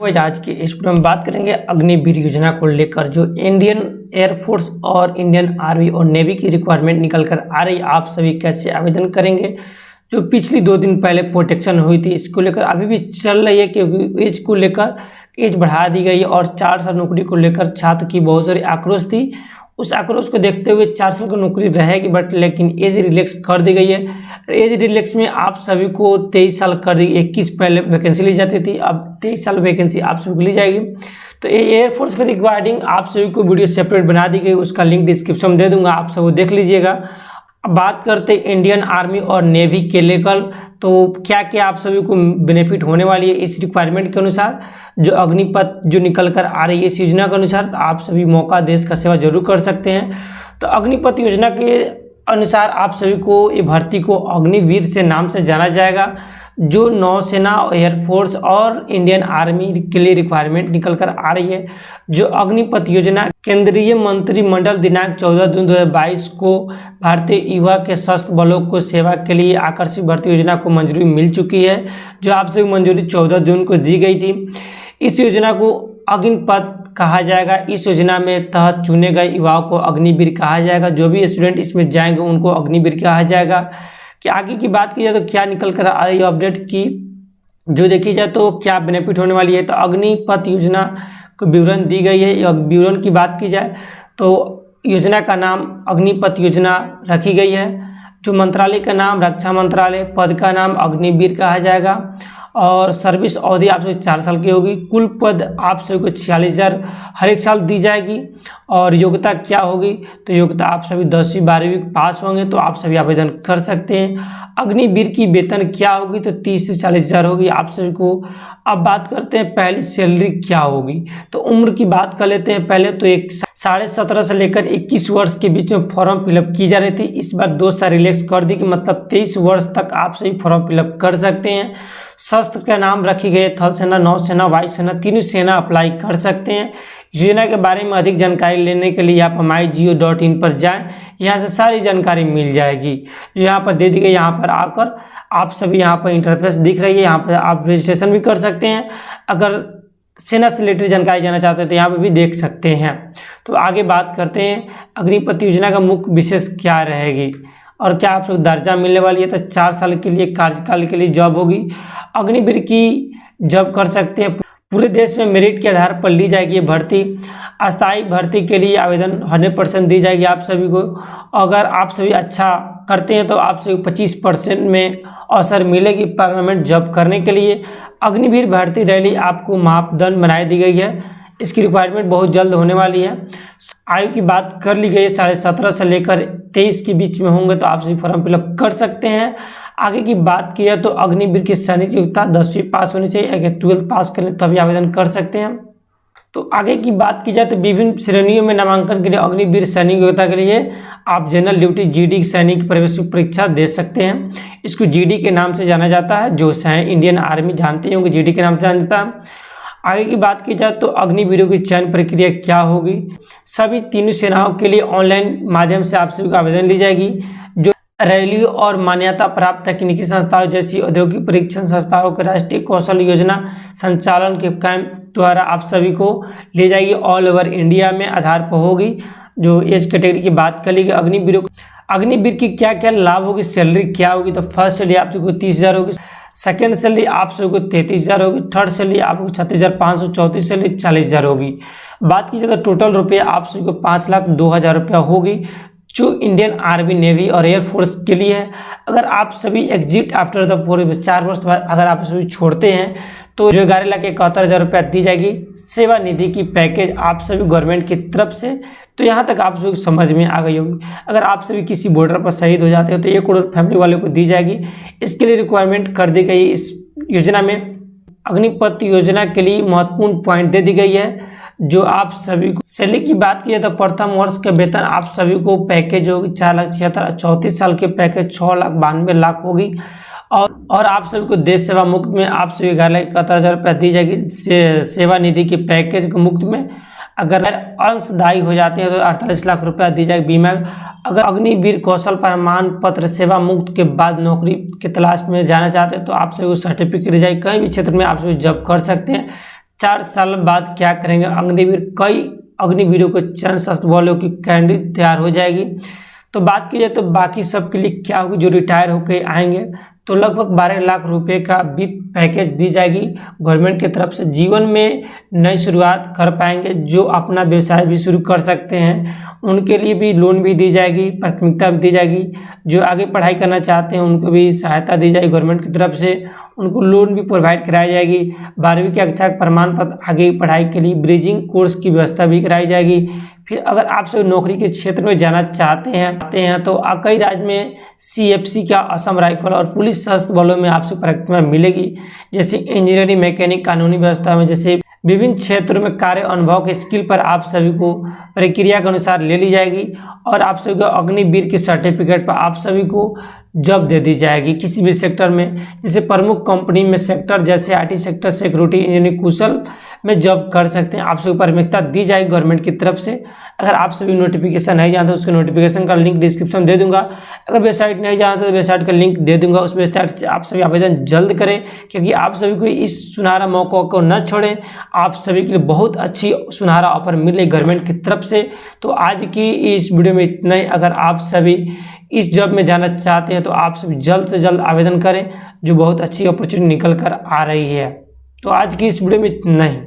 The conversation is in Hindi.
आज की इस वीडियो में बात करेंगे अग्निवीर योजना को लेकर। जो इंडियन एयरफोर्स और इंडियन आर्मी और नेवी की रिक्वायरमेंट निकल कर आ रही, आप सभी कैसे आवेदन करेंगे। जो पिछली 2 दिन पहले प्रोटेक्शन हुई थी, इसको लेकर अभी भी चल रही है, क्योंकि एज को लेकर एज बढ़ा दी गई है और 4 साल नौकरी को लेकर छात्र की बहुत सारी आक्रोश थी। उस आक्रोश को देखते हुए 4 साल की नौकरी रहेगी, बट लेकिन एज रिलैक्स कर दी गई है। एज रिलैक्स में आप सभी को 23 साल कर दी, 21 पहले वैकेंसी ली जाती थी, अब 23 साल वैकेंसी आप सभी को ली जाएगी। तो ये एयरफोर्स के रिगार्डिंग आप सभी को वीडियो सेपरेट बना दी गई, उसका लिंक डिस्क्रिप्शन में दे दूंगा, आप सब वो देख लीजिएगा। अब बात करते हैं इंडियन आर्मी और नेवी के लेकर, तो क्या क्या आप सभी को बेनिफिट होने वाली है इस रिक्वायरमेंट के अनुसार। जो अग्निपथ जो निकल कर आ रही है इस योजना के अनुसार, तो आप सभी मौका देश का सेवा जरूर कर सकते हैं। तो अग्निपथ योजना के अनुसार आप सभी को ये भर्ती को अग्निवीर से नाम से जाना जाएगा। जो नौसेना, एयरफोर्स और इंडियन आर्मी के लिए रिक्वायरमेंट निकल कर आ रही है। जो अग्निपथ योजना केंद्रीय मंत्रिमंडल दिनांक 14 जून 2022 को भारतीय युवा के सशस्त्र बलों को सेवा के लिए आकर्षित भर्ती योजना को मंजूरी मिल चुकी है। जो आप सभी मंजूरी 14 जून को दी गई थी। इस योजना को अग्निपथ कहा जाएगा। इस योजना में तहत चुने गए युवाओं को अग्निवीर कहा जाएगा। जो भी स्टूडेंट इसमें जाएंगे उनको अग्निवीर कहा जाएगा। कि आगे की बात की जाए तो क्या निकल कर आ रही है अपडेट की, जो देखी जाए तो क्या बेनिफिट होने वाली है। तो अग्निपथ योजना को विवरण दी गई है। विवरण की बात की जाए तो योजना का नाम अग्निपथ योजना रखी गई है। जो मंत्रालय का नाम रक्षा मंत्रालय, पद का नाम अग्निवीर कहा जाएगा और सर्विस अवधि आप सभी 4 साल की होगी। कुल पद आप सभी को 46,000 हर एक साल दी जाएगी। और योग्यता क्या होगी, तो योग्यता आप सभी 10वीं 12वीं पास होंगे तो आप सभी आवेदन कर सकते हैं। अग्निवीर की वेतन क्या होगी, तो 30 से 40,000 होगी आप सभी को। अब बात करते हैं पहली सैलरी क्या होगी। तो उम्र की बात कर लेते हैं पहले। तो 17.5 से लेकर 21 वर्ष के बीच में फॉर्म फिलअप की जा रही थी, इस बार 2 साल रिलैक्स कर दी कि मतलब 23 वर्ष तक आप सभी फॉर्म फिलअप कर सकते हैं। शस्त्र का नाम रखी गई थल सेना, नौसेना, वायुसेना, तीनों सेना अप्लाई कर सकते हैं। योजना के बारे में अधिक जानकारी लेने के लिए आप mygeo.in पर जाएं, यहाँ से सारी जानकारी मिल जाएगी। यहाँ पर दे दी गई, यहाँ पर आकर आप सभी यहाँ पर इंटरफेस दिख रही है, यहाँ पर आप रजिस्ट्रेशन भी कर सकते हैं। अगर सेना से रिलेटेड जानकारी जानना चाहते हैं तो यहाँ पर भी देख सकते हैं। तो आगे बात करते हैं अग्निपथ योजना का मुख्य विशेष क्या रहेगी और क्या आप लोग दर्जा मिलने वाली है। तो 4 साल के लिए कार्यकाल के लिए जॉब होगी। अग्निवीर की जॉब कर सकते हैं। पूरे देश में मेरिट के आधार पर ली जाएगी ये भर्ती। अस्थायी भर्ती के लिए आवेदन 100% दी जाएगी आप सभी को। अगर आप सभी अच्छा करते हैं तो आप सभी 25% में अवसर मिलेगी परमानेंट जॉब करने के लिए। अग्निवीर भर्ती रैली आपको मापदंड बनाई दी गई है। इसकी रिक्वायरमेंट बहुत जल्द होने वाली है। आयु की बात कर ली गई है, 17.5 से लेकर 23 के बीच में होंगे तो आप सभी फॉर्म फिलअप कर सकते हैं। आगे की बात की है तो अग्निवीर की सैनिक योग्यता 10वीं पास होनी चाहिए। अगर 12th पास करें तभी आवेदन कर सकते हैं। तो आगे की बात की जाए तो विभिन्न श्रेणियों में नामांकन के लिए अग्निवीर सैनिक योग्यता के लिए आप जनरल ड्यूटी जीडी सैनिक प्रवेश परीक्षा दे सकते हैं। इसको जीडी के नाम से जाना जाता है। जो इंडियन आर्मी जानते होंगे जीडी के नाम से जाना जाता है। आगे की बात की जाए तो अग्निवीरों की चयन प्रक्रिया क्या होगी। सभी तीनों सेनाओं के लिए ऑनलाइन माध्यम से आप सभी को आवेदन ली जाएगी। जो रैली और मान्यता प्राप्त तकनीकी संस्थाओं जैसी औद्योगिक परीक्षण संस्थाओं के राष्ट्रीय कौशल योजना संचालन के कैंप द्वारा आप सभी को ले जाएगी। ऑल ओवर इंडिया में आधार पर होगी। जो एज कैटेगरी की बात कर ली गई अग्निवीर की क्या क्या लाभ होगी, सैलरी क्या होगी। तो फर्स्ट सैलरी आप सभी को 30,000 होगी। सेकेंड सैलरी आप सभी को 33,000 होगी। थर्ड सैलरी आपको 36,500, चौथी सैलरी 40,000 होगी। बात की जाए तो टोटल रुपये आप सभी को 5,02,000 रुपया होगी, जो इंडियन आर्मी, नेवी और एयरफोर्स के लिए है। अगर आप सभी एग्जिट आफ्टर द 4 वर्ष बाद अगर आप सभी छोड़ते हैं तो जो 11,71,000 रुपया दी जाएगी सेवा निधि की पैकेज आप सभी गवर्नमेंट की तरफ से। तो यहाँ तक आप सभी समझ में आ गई होगी। अगर आप सभी किसी बॉर्डर पर शहीद हो जाते हो तो 1 करोड़ फैमिली वाले को दी जाएगी। इसके लिए रिक्वायरमेंट कर दी गई। इस योजना में अग्निपथ योजना के लिए महत्वपूर्ण पॉइंट दे दी गई है। जो आप सभी को सैलरी की बात की जाए तो प्रथम वर्ष के वेतन आप सभी को पैकेज होगी 4,76,000। 34 साल के पैकेज 6,92,00,000 होगी। और आप सभी को देश सेवा मुक्त में आप सभी 11,71,000 रुपया दी जाएगी सेवा निधि के पैकेज को मुक्त में। अगर अंशदायी हो जाते हैं तो 48 लाख रुपया दी जाएगी बीमा। अगर अग्निवीर कौशल प्रमाण पत्र सेवा मुक्त के बाद नौकरी की तलाश में जाना चाहते हैं तो आप सभी को सर्टिफिकेट दी जाएगी। कहीं भी क्षेत्र में आप सभी जॉब कर सकते हैं। 4 साल बाद क्या करेंगे अग्निवीर, कई अग्निवीरों को चयन शस्त्र वालों की कैंडी तैयार हो जाएगी। तो बात की जाए तो बाकी सब के लिए क्या होगी, जो रिटायर होकर आएंगे तो लगभग 12 लाख रुपए का वित्त पैकेज दी जाएगी गवर्नमेंट की तरफ से। जीवन में नई शुरुआत कर पाएंगे, जो अपना व्यवसाय भी शुरू कर सकते हैं उनके लिए भी लोन भी दी जाएगी, प्राथमिकता भी दी जाएगी। जो आगे पढ़ाई करना चाहते हैं उनको भी सहायता दी जाएगी गवर्नमेंट की तरफ से, उनको लोन भी प्रोवाइड कराई जाएगी। 12वीं की कक्षा का प्रमाण पत्र आगे पढ़ाई के लिए ब्रिजिंग कोर्स की व्यवस्था भी कराई जाएगी। फिर अगर आप सभी नौकरी के क्षेत्र में जाना चाहते हैं तो कई राज्य में CFC का असम राइफल और पुलिस सशस्त्र बलों में आपसे प्राथमिकता मिलेगी, जैसे इंजीनियरिंग, मैकेनिक, कानूनी व्यवस्था में, जैसे विभिन्न क्षेत्रों में कार्य अनुभव के स्किल पर आप सभी को प्रक्रिया के अनुसार ले ली जाएगी और आप सभी को अग्निवीर के सर्टिफिकेट पर आप सभी को जॉब दे दी जाएगी किसी भी सेक्टर में। जैसे प्रमुख कंपनी में सेक्टर जैसे IT सेक्टर, सिक्योरिटी, इंजीनियरिंग, कुशल में जॉब कर सकते हैं, आप सभी प्राथमिकता दी जाएगी गवर्नमेंट की तरफ से। अगर आप सभी नोटिफिकेशन नहीं जानते उसके नोटिफिकेशन का लिंक डिस्क्रिप्शन दे दूंगा। अगर वेबसाइट नहीं जानते तो वेबसाइट का लिंक दे दूंगा, उस वेबसाइट से आप सभी आवेदन जल्द करें, क्योंकि आप सभी को इस सुनहरा मौका को न छोड़ें। आप सभी के लिए बहुत अच्छी सुनहरा ऑफर मिले गवर्नमेंट की तरफ से। तो आज की इस वीडियो में इतना ही। अगर आप सभी इस जॉब में जाना चाहते हैं तो आप सभी जल्द से जल्द आवेदन करें, जो बहुत अच्छी अपॉर्चुनिटी निकल कर आ रही है। तो आज की इस वीडियो में इतना ही।